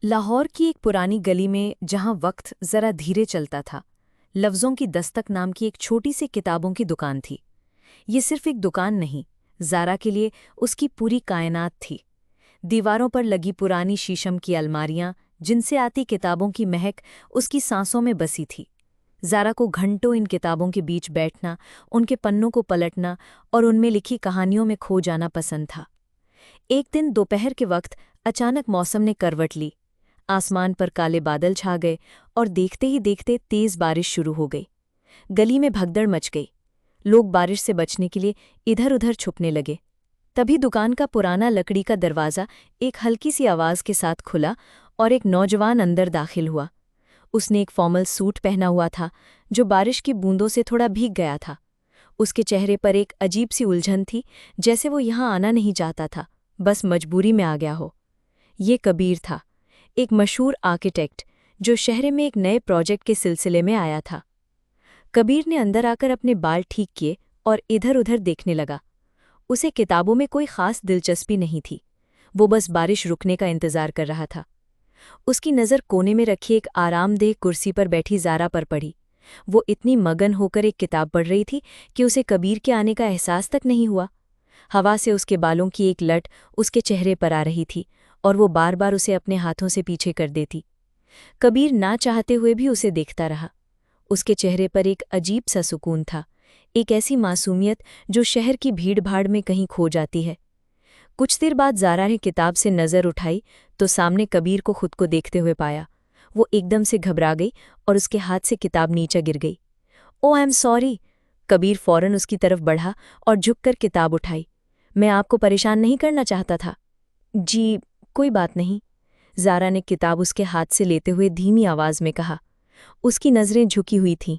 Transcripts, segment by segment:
लाहौर की एक पुरानी गली में जहां वक्त जरा धीरे चलता था, लफ्ज़ों की दस्तक नाम की एक छोटी सी किताबों की दुकान थी। ये सिर्फ एक दुकान नहीं, ज़ारा के लिए उसकी पूरी कायनात थी। दीवारों पर लगी पुरानी शीशम की अलमारियां, जिनसे आती किताबों की महक उसकी सांसों में बसी थी। ज़ारा को घंटों इन किताबों के बीच बैठना, उनके पन्नों को पलटना और उनमें लिखी कहानियों में खो जाना पसंद था। एक दिन दोपहर के वक्त अचानक मौसम ने करवट ली। आसमान पर काले बादल छा गए और देखते ही देखते तेज बारिश शुरू हो गई। गली में भगदड़ मच गई। लोग बारिश से बचने के लिए इधर-उधर छुपने लगे। तभी दुकान का पुराना लकड़ी का दरवाज़ा एक हल्की सी आवाज़ के साथ खुला और एक नौजवान अंदर दाखिल हुआ। उसने एक फॉर्मल सूट पहना हुआ था, जो बारिश की बूंदों से थोड़ा भीग गया था। उसके चेहरे पर एक अजीब सी उलझन थी, जैसे वो यहाँ आना नहीं चाहता था, बस मजबूरी में आ गया हो। ये कबीर था, एक मशहूर आर्किटेक्ट जो शहर में एक नए प्रोजेक्ट के सिलसिले में आया था। कबीर ने अंदर आकर अपने बाल ठीक किए और इधर-उधर देखने लगा। उसे किताबों में कोई खास दिलचस्पी नहीं थी, वो बस बारिश रुकने का इंतजार कर रहा था। उसकी नज़र कोने में रखी एक आरामदेह कुर्सी पर बैठी ज़ारा पर पड़ी। वो इतनी मगन होकर एक किताब पढ़ रही थी कि उसे कबीर के आने का एहसास तक नहीं हुआ। हवा से उसके बालों की एक लट उसके चेहरे पर आ रही थी और वो बार बार उसे अपने हाथों से पीछे कर देती। कबीर ना चाहते हुए भी उसे देखता रहा। उसके चेहरे पर एक अजीब सा सुकून था, एक ऐसी मासूमियत जो शहर की भीड़-भाड़ में कहीं खो जाती है। कुछ देर बाद ज़ारा ने किताब से नज़र उठाई तो सामने कबीर को खुद को देखते हुए पाया। वो एकदम से घबरा गई और उसके हाथ से किताब नीचे गिर गई। "ओह, आई एम सॉरी।" कबीर फौरन उसकी तरफ बढ़ा और झुककर किताब उठाई। "मैं आपको परेशान नहीं करना चाहता था।" "जी, कोई बात नहीं।" ज़ारा ने किताब उसके हाथ से लेते हुए धीमी आवाज़ में कहा। उसकी नज़रें झुकी हुई थीं।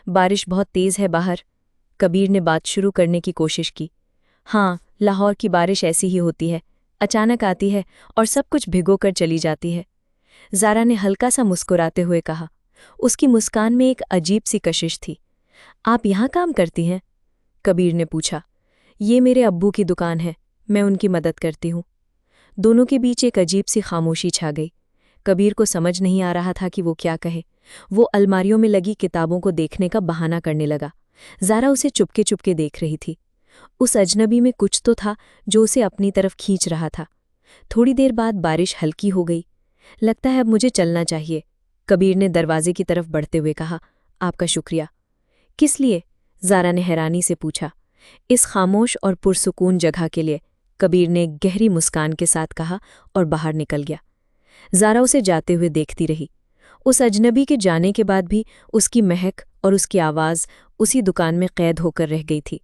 "बारिश बहुत तेज़ है बाहर।" कबीर ने बात शुरू करने की कोशिश की। "हाँ, लाहौर की बारिश ऐसी ही होती है, अचानक आती है और सब कुछ भिगोकर चली जाती है।" ज़ारा ने हल्का सा मुस्कुराते हुए कहा। उसकी मुस्कान में एक अजीब सी कशिश थी। "आप यहाँ काम करती हैं?" कबीर ने पूछा। "ये मेरे अब्बू की दुकान है, मैं उनकी मदद करती हूँ।" दोनों के बीच एक अजीब सी खामोशी छा गई। कबीर को समझ नहीं आ रहा था कि वो क्या कहे। वो अलमारियों में लगी किताबों को देखने का बहाना करने लगा। ज़ारा उसे चुपके चुपके देख रही थी। उस अजनबी में कुछ तो था जो उसे अपनी तरफ खींच रहा था। थोड़ी देर बाद बारिश हल्की हो गई। "लगता है अब मुझे चलना चाहिए," कबीर ने दरवाजे की तरफ बढ़ते हुए कहा। "आपका शुक्रिया।" "किस लिए?" ज़ारा ने हैरानी से पूछा। "इस खामोश और पुरसुकून जगह के लिए," कबीर ने गहरी मुस्कान के साथ कहा और बाहर निकल गया। ज़ारा उसे जाते हुए देखती रही। उस अजनबी के जाने के बाद भी उसकी महक और उसकी आवाज़ उसी दुकान में कैद होकर रह गई थी।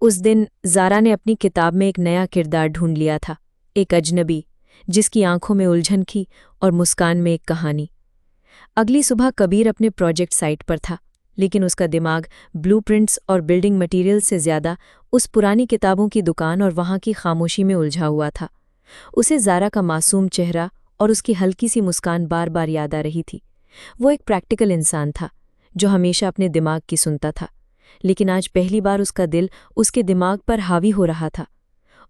उस दिन ज़ारा ने अपनी किताब में एक नया किरदार ढूंढ लिया था, एक अजनबी जिसकी आंखों में उलझन थी और मुस्कान में एक कहानी। अगली सुबह कबीर अपने प्रोजेक्ट साइट पर था, लेकिन उसका दिमाग ब्लूप्रिंट्स और बिल्डिंग मटेरियल से ज़्यादा उस पुरानी किताबों की दुकान और वहाँ की खामोशी में उलझा हुआ था। उसे ज़ारा का मासूम चेहरा और उसकी हल्की सी मुस्कान बार बार याद आ रही थी। वो एक प्रैक्टिकल इंसान था, जो हमेशा अपने दिमाग की सुनता था, लेकिन आज पहली बार उसका दिल उसके दिमाग पर हावी हो रहा था।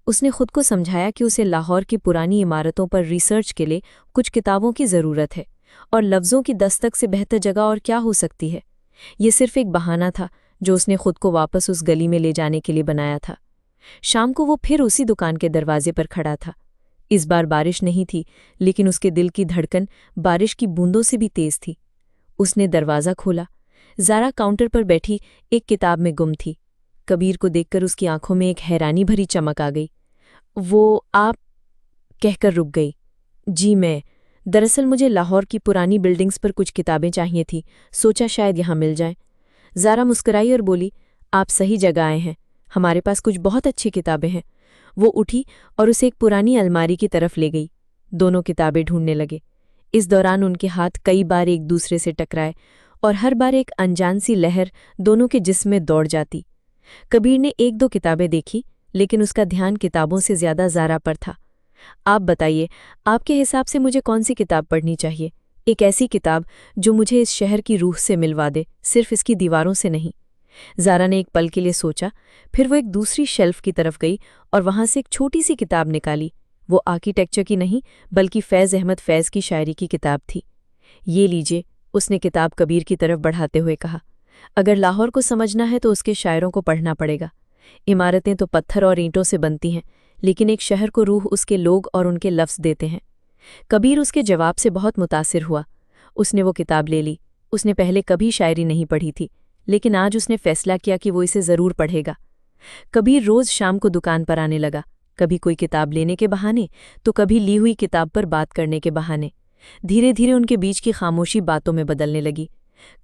उसने खुद को समझाया कि उसे लाहौर की पुरानी इमारतों पर रिसर्च के लिए कुछ किताबों की ज़रूरत है, और लफ्ज़ों की दस्तक से बेहतर जगह और क्या हो सकती है। ये सिर्फ एक बहाना था जो उसने खुद को वापस उस गली में ले जाने के लिए बनाया था। शाम को वो फिर उसी दुकान के दरवाजे पर खड़ा था। इस बार बारिश नहीं थी, लेकिन उसके दिल की धड़कन बारिश की बूंदों से भी तेज थी। उसने दरवाज़ा खोला। ज़ारा काउंटर पर बैठी एक किताब में गुम थी। कबीर को देखकर उसकी आंखों में एक हैरानी भरी चमक आ गई। "वो आप?" कहकर रुक गई। "जी मैं। दरअसल मुझे लाहौर की पुरानी बिल्डिंग्स पर कुछ किताबें चाहिए थी, सोचा शायद यहाँ मिल जाएं।" ज़ारा मुस्कुराई और बोली, "आप सही जगह आए हैं, हमारे पास कुछ बहुत अच्छी किताबें हैं।" वो उठी और उसे एक पुरानी अलमारी की तरफ ले गई। दोनों किताबें ढूंढने लगे। इस दौरान उनके हाथ कई बार एक दूसरे से टकराए और हर बार एक अनजान सी लहर दोनों के जिस्म में दौड़ जाती। कबीर ने एक दो किताबें देखी, लेकिन उसका ध्यान किताबों से ज़्यादा ज़ारा पर था। "आप बताइए, आपके हिसाब से मुझे कौन सी किताब पढ़नी चाहिए? एक ऐसी किताब जो मुझे इस शहर की रूह से मिलवा दे, सिर्फ इसकी दीवारों से नहीं।" ज़ारा ने एक पल के लिए सोचा, फिर वो एक दूसरी शेल्फ की तरफ गई और वहां से एक छोटी सी किताब निकाली। वो आर्किटेक्चर की नहीं बल्कि फैज़ अहमद फैज़ की शायरी की किताब थी। ये लीजिए, उसने किताब कबीर की तरफ बढ़ाते हुए कहा। अगर लाहौर को समझना है तो उसके शायरों को पढ़ना पड़ेगा। इमारतें तो पत्थर और ईंटों से बनती हैं, लेकिन एक शहर को रूह उसके लोग और उनके लफ्ज़ देते हैं। कबीर उसके जवाब से बहुत मुतासिर हुआ। उसने वो किताब ले ली। उसने पहले कभी शायरी नहीं पढ़ी थी, लेकिन आज उसने फैसला किया कि वो इसे ज़रूर पढ़ेगा। कबीर रोज़ शाम को दुकान पर आने लगा, कभी कोई किताब लेने के बहाने तो कभी ली हुई किताब पर बात करने के बहाने। धीरे धीरे उनके बीच की खामोशी बातों में बदलने लगी।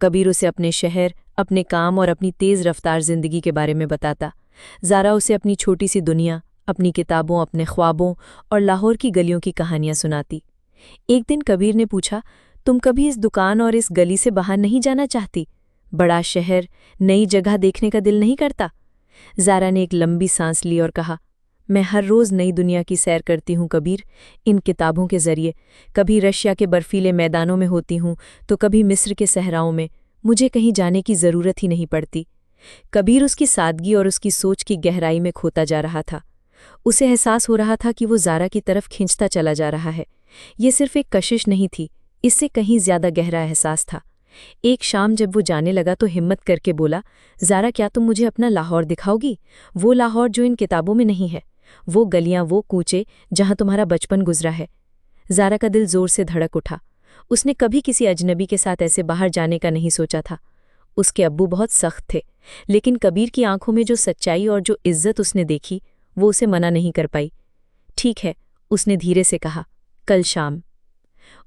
कबीर उसे अपने शहर, अपने काम और अपनी तेज़ रफ्तार जिंदगी के बारे में बताता। ज़ारा उसे अपनी छोटी सी दुनिया, अपनी किताबों, अपने ख्वाबों और लाहौर की गलियों की कहानियां सुनाती। एक दिन कबीर ने पूछा, तुम कभी इस दुकान और इस गली से बाहर नहीं जाना चाहती? बड़ा शहर, नई जगह देखने का दिल नहीं करता? ज़ारा ने एक लंबी सांस ली और कहा, मैं हर रोज़ नई दुनिया की सैर करती हूँ कबीर, इन किताबों के ज़रिए। कभी रशिया के बर्फीले मैदानों में होती हूँ तो कभी मिस्र के सहराओं में। मुझे कहीं जाने की ज़रूरत ही नहीं पड़ती। कबीर उसकी सादगी और उसकी सोच की गहराई में खोता जा रहा था। उसे एहसास हो रहा था कि वो ज़ारा की तरफ खींचता चला जा रहा है। ये सिर्फ एक कशिश नहीं थी, इससे कहीं ज़्यादा गहरा एहसास था। एक शाम जब वो जाने लगा तो हिम्मत करके बोला, ज़ारा क्या तुम मुझे अपना लाहौर दिखाओगी? वो लाहौर जो इन किताबों में नहीं है, वो गलियां, वो कूचे जहां तुम्हारा बचपन गुजरा है। ज़ारा का दिल जोर से धड़क उठा। उसने कभी किसी अजनबी के साथ ऐसे बाहर जाने का नहीं सोचा था। उसके अब्बू बहुत सख्त थे, लेकिन कबीर की आंखों में जो सच्चाई और जो इज्जत उसने देखी, वो उसे मना नहीं कर पाई। ठीक है, उसने धीरे से कहा, कल शाम।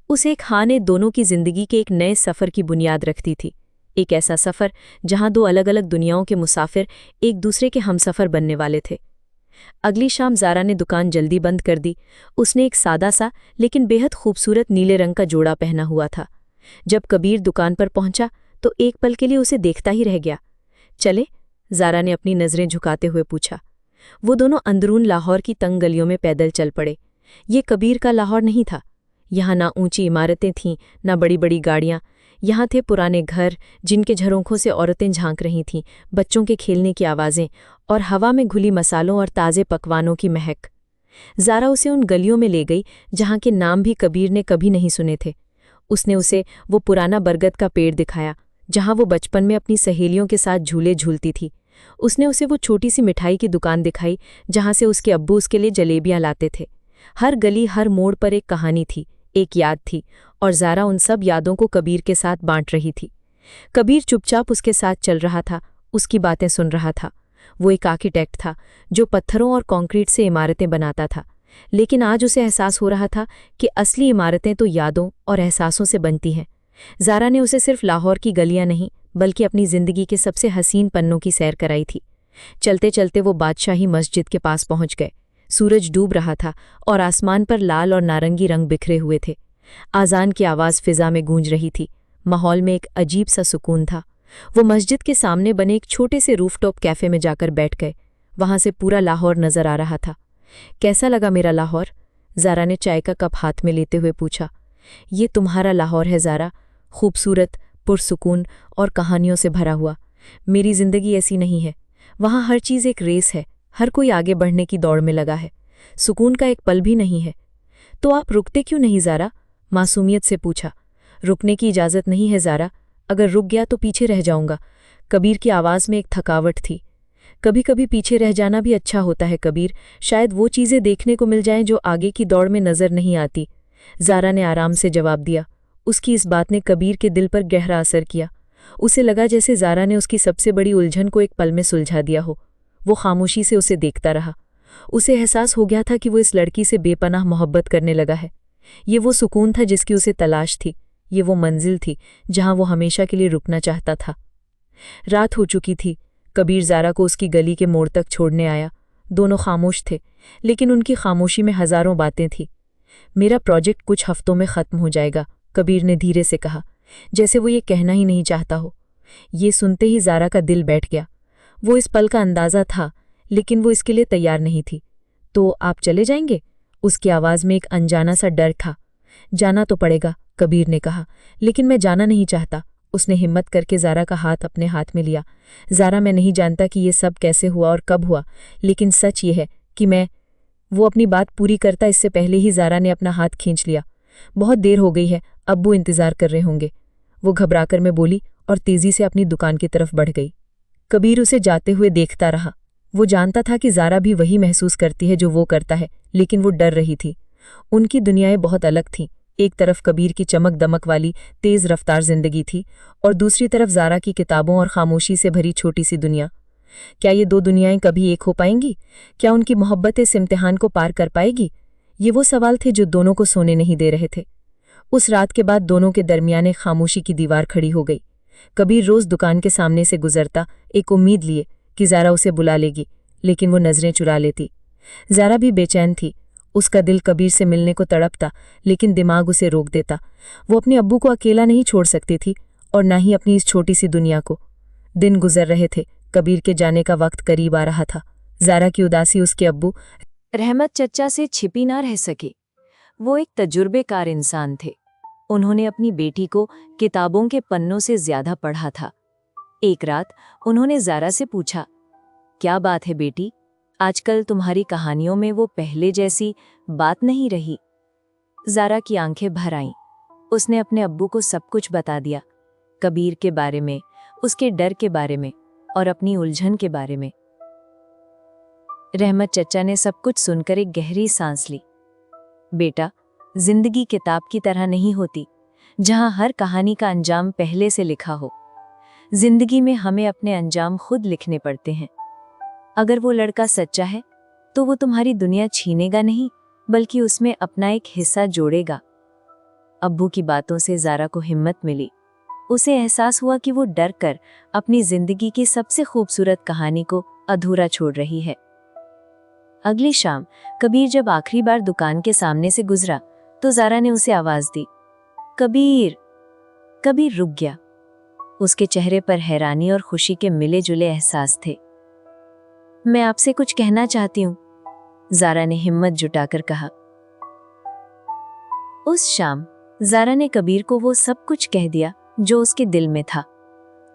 उस एक हाँ ने दोनों की जिंदगी के एक नए सफ़र की बुनियाद रखती थी। एक ऐसा सफ़र जहां दो अलग अलग दुनियाओं के मुसाफिर एक दूसरे के हमसफ़र बनने वाले थे। अगली शाम ज़ारा ने दुकान जल्दी बंद कर दी। उसने एक सादा सा लेकिन बेहद खूबसूरत नीले रंग का जोड़ा पहना हुआ था। जब कबीर दुकान पर पहुंचा तो एक पल के लिए उसे देखता ही रह गया। चले? ज़ारा ने अपनी नज़रें झुकाते हुए पूछा। वो दोनों अंदरून लाहौर की तंग गलियों में पैदल चल पड़े। ये कबीर का लाहौर नहीं था। यहाँ ना ऊंची इमारतें थीं, ना बड़ी बड़ी गाड़ियाँ। यहाँ थे पुराने घर जिनके झरोखों से औरतें झांक रही थीं, बच्चों के खेलने की आवाज़ें और हवा में घुली मसालों और ताज़े पकवानों की महक। ज़ारा उसे उन गलियों में ले गई जहाँ के नाम भी कबीर ने कभी नहीं सुने थे। उसने उसे वो पुराना बरगद का पेड़ दिखाया जहाँ वो बचपन में अपनी सहेलियों के साथ झूले झूलती थी। उसने उसे वो छोटी सी मिठाई की दुकान दिखाई जहाँ से उसके अब्बू उसके लिए जलेबियाँ लाते थे। हर गली, हर मोड़ पर एक कहानी थी, एक याद थी, और ज़ारा उन सब यादों को कबीर के साथ बांट रही थी। कबीर चुपचाप उसके साथ चल रहा था, उसकी बातें सुन रहा था। वो एक आर्किटेक्ट था जो पत्थरों और कंक्रीट से इमारतें बनाता था, लेकिन आज उसे एहसास हो रहा था कि असली इमारतें तो यादों और एहसासों से बनती हैं। ज़ारा ने उसे सिर्फ लाहौर की गलियां नहीं बल्कि अपनी ज़िंदगी के सबसे हसीन पन्नों की सैर कराई थी। चलते चलते वो बादशाही मस्जिद के पास पहुंच गए। सूरज डूब रहा था और आसमान पर लाल और नारंगी रंग बिखरे हुए थे। आज़ान की आवाज़ फिज़ा में गूंज रही थी। माहौल में एक अजीब सा सुकून था। वो मस्जिद के सामने बने एक छोटे से रूफटॉप कैफ़े में जाकर बैठ गए। वहाँ से पूरा लाहौर नज़र आ रहा था। कैसा लगा मेरा लाहौर? ज़ारा ने चाय का कप हाथ में लेते हुए पूछा। ये तुम्हारा लाहौर है ज़ारा, खूबसूरत, पुरसुकून और कहानियों से भरा हुआ। मेरी ज़िंदगी ऐसी नहीं है। वहाँ हर चीज़ एक रेस है, हर कोई आगे बढ़ने की दौड़ में लगा है। सुकून का एक पल भी नहीं है। तो आप रुकते क्यों नहीं ज़ारा? मासूमियत से पूछा। रुकने की इजाज़त नहीं है ज़ारा, अगर रुक गया तो पीछे रह जाऊंगा। कबीर की आवाज़ में एक थकावट थी। कभी कभी पीछे रह जाना भी अच्छा होता है कबीर, शायद वो चीज़ें देखने को मिल जाएं जो आगे की दौड़ में नज़र नहीं आती। ज़ारा ने आराम से जवाब दिया। उसकी इस बात ने कबीर के दिल पर गहरा असर किया। उसे लगा जैसे ज़ारा ने उसकी सबसे बड़ी उलझन को एक पल में सुलझा दिया हो। वो खामोशी से उसे देखता रहा। उसे एहसास हो गया था कि वो इस लड़की से बेपनाह मोहब्बत करने लगा है। ये वो सुकून था जिसकी उसे तलाश थी। ये वो मंजिल थी जहां वो हमेशा के लिए रुकना चाहता था। रात हो चुकी थी। कबीर ज़ारा को उसकी गली के मोड़ तक छोड़ने आया। दोनों खामोश थे, लेकिन उनकी खामोशी में हज़ारों बातें थीं। मेरा प्रोजेक्ट कुछ हफ्तों में ख़त्म हो जाएगा, कबीर ने धीरे से कहा, जैसे वो ये कहना ही नहीं चाहता हो। ये सुनते ही ज़ारा का दिल बैठ गया। वो इस पल का अंदाज़ा था, लेकिन वो इसके लिए तैयार नहीं थी। तो आप चले जाएंगे? उसकी आवाज़ में एक अनजाना सा डर था। जाना तो पड़ेगा, कबीर ने कहा, लेकिन मैं जाना नहीं चाहता। उसने हिम्मत करके ज़ारा का हाथ अपने हाथ में लिया। ज़ारा, मैं नहीं जानता कि ये सब कैसे हुआ और कब हुआ, लेकिन सच ये है कि मैं वो अपनी बात पूरी करता इससे पहले ही ज़ारा ने अपना हाथ खींच लिया। बहुत देर हो गई है, अब्बू इंतज़ार कर रहे होंगे, वो घबराकर में बोली और तेज़ी से अपनी दुकान की तरफ बढ़ गई। कबीर उसे जाते हुए देखता रहा। वो जानता था कि ज़ारा भी वही महसूस करती है जो वो करता है, लेकिन वो डर रही थी। उनकी दुनियाएं बहुत अलग थीं। एक तरफ कबीर की चमक दमक वाली तेज़ रफ्तार जिंदगी थी और दूसरी तरफ ज़ारा की किताबों और खामोशी से भरी छोटी सी दुनिया। क्या ये दो दुनियाएं कभी एक हो पाएंगी? क्या उनकी मोहब्बत इस इम्तिहान को पार कर पाएगी? ये वो सवाल थे जो दोनों को सोने नहीं दे रहे थे। उस रात के बाद दोनों के दरमियान एक खामोशी की दीवार खड़ी हो गई। कबीर रोज़ दुकान के सामने से गुजरता, एक उम्मीद लिए कि ज़ारा उसे बुला लेगी, लेकिन वो नज़रें चुरा लेती। ज़ारा भी बेचैन थी। उसका दिल कबीर से मिलने को तड़पता, लेकिन दिमाग उसे रोक देता। वो अपने अब्बू को अकेला नहीं छोड़ सकती थी और ना ही अपनी इस छोटी सी दुनिया को। दिन गुजर रहे थे, कबीर के जाने का वक्त करीब आ रहा था। ज़ारा की उदासी उसके अब्बू रहमत चच्चा से छिपी ना रह सकी। वो एक तजुर्बेकार इंसान थे। उन्होंने अपनी बेटी को किताबों के पन्नों से ज्यादा पढ़ा था। एक रात उन्होंने ज़ारा से पूछा, क्या बात है बेटी, आजकल तुम्हारी कहानियों में वो पहले जैसी बात नहीं रही? ज़ारा की आंखें भर आईं। उसने अपने अब्बू को सब कुछ बता दिया, कबीर के बारे में, उसके डर के बारे में और अपनी उलझन के बारे में। रहमत चच्चा ने सब कुछ सुनकर एक गहरी सांस ली। बेटा, जिंदगी किताब की तरह नहीं होती, जहां हर कहानी का अंजाम पहले से लिखा हो। जिंदगी में हमें अपने अंजाम खुद लिखने पड़ते हैं। अगर वो लड़का सच्चा है तो वो तुम्हारी दुनिया छीनेगा नहीं, बल्कि उसमें अपना एक हिस्सा जोड़ेगा। अब्बू की बातों से ज़ारा को हिम्मत मिली। उसे एहसास हुआ कि वो डर कर अपनी जिंदगी की सबसे खूबसूरत कहानी को अधूरा छोड़ रही है। अगली शाम कबीर जब आखिरी बार दुकान के सामने से गुजरा तो ज़ारा ने उसे आवाज दी, कबीर। कबीर रुक गया। उसके चेहरे पर हैरानी और खुशी के मिले जुले एहसास थे। मैं आपसे कुछ कहना चाहती हूँ, ज़ारा ने हिम्मत जुटाकर कहा। उस शाम ज़ारा ने कबीर को वो सब कुछ कह दिया जो उसके दिल में था।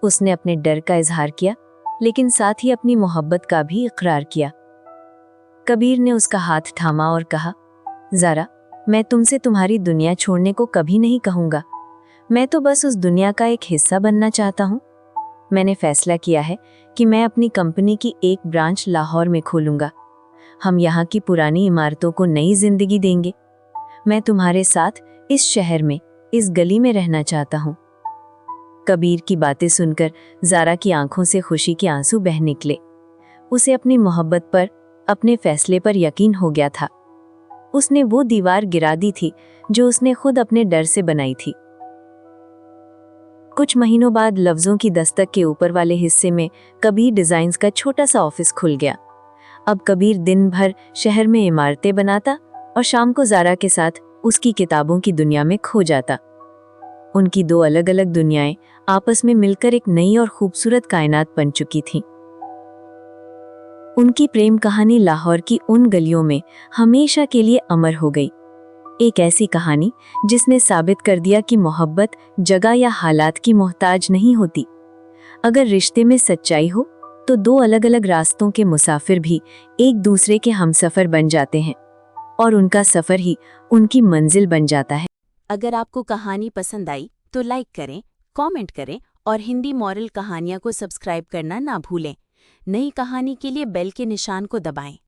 उसने अपने डर का इजहार किया, लेकिन साथ ही अपनी मोहब्बत का भी इकरार किया। कबीर ने उसका हाथ थामा और कहा, ज़ारा, मैं तुमसे तुम्हारी दुनिया छोड़ने को कभी नहीं कहूँगा। मैं तो बस उस दुनिया का एक हिस्सा बनना चाहता हूँ। मैंने फैसला किया है कि मैं अपनी कंपनी की एक ब्रांच लाहौर में खोलूंगा। हम यहाँ की पुरानी इमारतों को नई जिंदगी देंगे। मैं तुम्हारे साथ इस शहर में, इस गली में रहना चाहता हूँ। कबीर की बातें सुनकर ज़ारा की आंखों से खुशी के आंसू बह निकले। उसे अपनी मोहब्बत पर, अपने फैसले पर यकीन हो गया था। उसने वो दीवार गिरा दी थी जो उसने खुद अपने डर से बनाई थी। कुछ महीनों बाद लफ्जों की दस्तक के ऊपर वाले हिस्से में कबीर डिजाइन्स का छोटा सा ऑफिस खुल गया। अब कबीर दिन भर शहर में इमारतें बनाता और शाम को ज़ारा के साथ उसकी किताबों की दुनिया में खो जाता। उनकी दो अलग अलग दुनियाएं आपस में मिलकर एक नई और खूबसूरत कायनात बन चुकी थीं। उनकी प्रेम कहानी लाहौर की उन गलियों में हमेशा के लिए अमर हो गई। एक ऐसी कहानी जिसने साबित कर दिया कि मोहब्बत जगह या हालात की मोहताज नहीं होती। अगर रिश्ते में सच्चाई हो तो दो अलग अलग रास्तों के मुसाफिर भी एक दूसरे के हमसफर बन जाते हैं और उनका सफर ही उनकी मंजिल बन जाता है। अगर आपको कहानी पसंद आई तो लाइक करें, कमेंट करें और हिंदी मॉरल कहानियाँ को सब्सक्राइब करना ना भूलें। नई कहानी के लिए बेल के निशान को दबाएं।